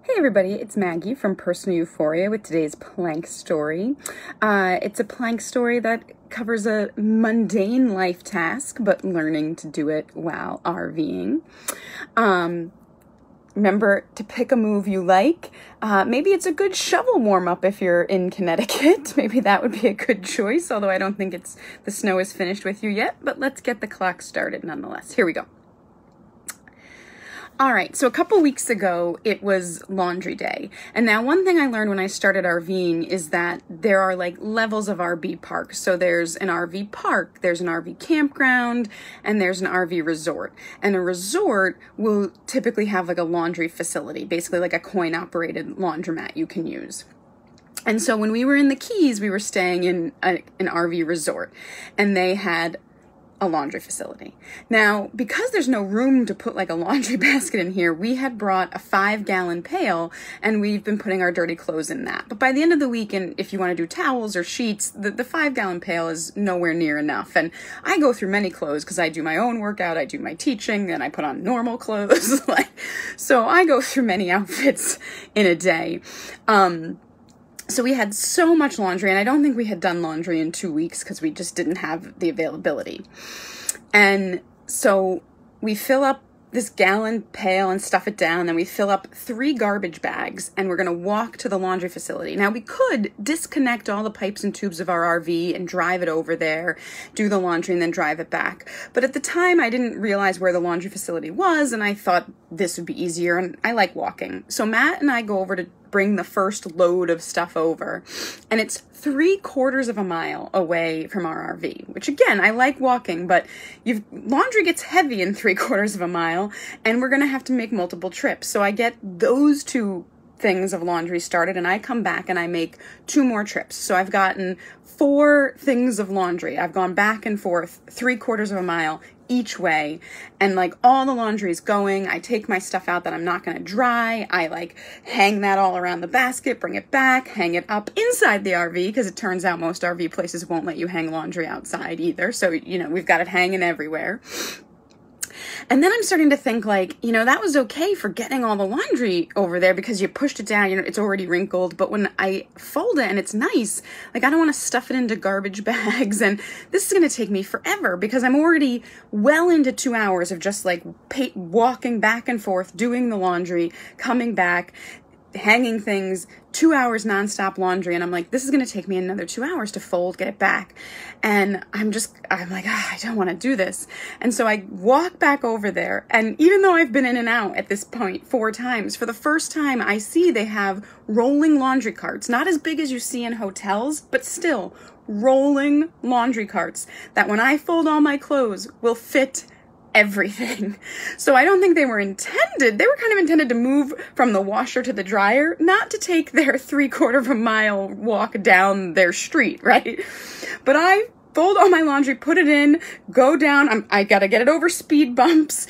Hey everybody, it's Maggie from Personal Euphoria with today's plank story. It's a plank story that covers a mundane life task, but learning to do it while RVing. Remember to pick a move you like. Maybe it's a good shovel warm-up if you're in Connecticut. Maybe that would be a good choice, although I don't think the snow is finished with you yet, but let's get the clock started nonetheless. Here we go. All right, so a couple weeks ago, it was laundry day. And now one thing I learned when I started RVing is that there are like levels of RV parks. So there's an RV park, there's an RV campground, and there's an RV resort. And a resort will typically have like a laundry facility, basically like a coin-operated laundromat you can use. And so when we were in the Keys, we were staying in an RV resort, and they had a laundry facility. Now, because there's no room to put like a laundry basket in here, we had brought a 5-gallon pail and we've been putting our dirty clothes in that. But by the end of the week, and if you want to do towels or sheets, the 5-gallon pail is nowhere near enough. And I go through many clothes because I do my own workout, I do my teaching, and I put on normal clothes. So I go through many outfits in a day. So we had so much laundry, and I don't think we had done laundry in 2 weeks because we just didn't have the availability. And so we fill up this gallon pail and stuff it down, then we fill up 3 garbage bags, and we're going to walk to the laundry facility. Now, we could disconnect all the pipes and tubes of our RV and drive it over there, do the laundry, and then drive it back. But at the time, I didn't realize where the laundry facility was, and I thought this would be easier, and I like walking. So Matt and I go over to bring the first load of stuff over, and it's 3/4 of a mile away from our RV, which again, I like walking, but laundry gets heavy in 3/4 of a mile, and we're gonna have to make multiple trips. So I get those 2 things of laundry started, and I come back and I make 2 more trips. So I've gotten 4 things of laundry. I've gone back and forth 3/4 of a mile each way, and like all the laundry is going. I take my stuff out that I'm not going to dry. I like hang that all around the basket, bring it back, hang it up inside the RV, because it turns out most RV places won't let you hang laundry outside either. So, we've got it hanging everywhere. And then I'm starting to think like, that was okay for getting all the laundry over there because you pushed it down, it's already wrinkled. But when I fold it and it's nice, like I don't want to stuff it into garbage bags. And this is going to take me forever because I'm already well into 2 hours of just like walking back and forth, doing the laundry, coming back, hanging things, 2 hours nonstop laundry. And I'm like, this is going to take me another 2 hours to fold, get it back. And I'm like, I don't want to do this. And so I walk back over there. And even though I've been in and out at this point 4 times, for the first time, I see they have rolling laundry carts, not as big as you see in hotels, but still rolling laundry carts that when I fold all my clothes will fit everything. So I don't think they were intended. They were kind of intended to move from the washer to the dryer, not to take their 3/4 of a mile walk down their street, right? But I fold all my laundry, put it in, go down. I got to get it over speed bumps,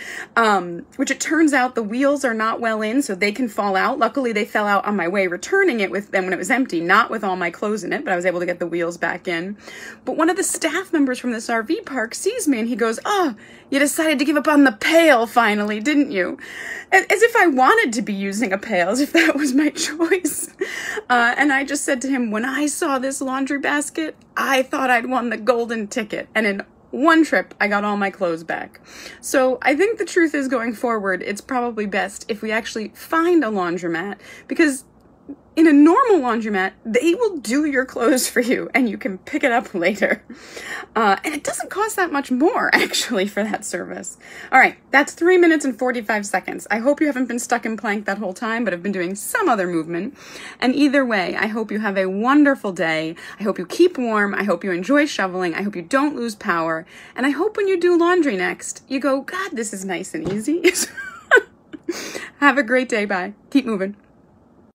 which it turns out the wheels are not well in, so they can fall out. Luckily, they fell out on my way returning it with them when it was empty, not with all my clothes in it, but I was able to get the wheels back in. But one of the staff members from this RV park sees me and he goes, "Oh, you decided to give up on the pail finally, didn't you?" As if I wanted to be using a pail, as if that was my choice. And I just said to him, when I saw this laundry basket, I thought I'd won the golden ticket. And in one trip, I got all my clothes back. So I think the truth is, going forward, it's probably best if we actually find a laundromat, because in a normal laundromat, they will do your clothes for you and you can pick it up later. And it doesn't cost that much more, actually, for that service. All right, that's 3 minutes and 45 seconds. I hope you haven't been stuck in plank that whole time, but have been doing some other movement. And either way, I hope you have a wonderful day. I hope you keep warm. I hope you enjoy shoveling. I hope you don't lose power. And I hope when you do laundry next, you go, God, this is nice and easy. Have a great day. Bye. Keep moving.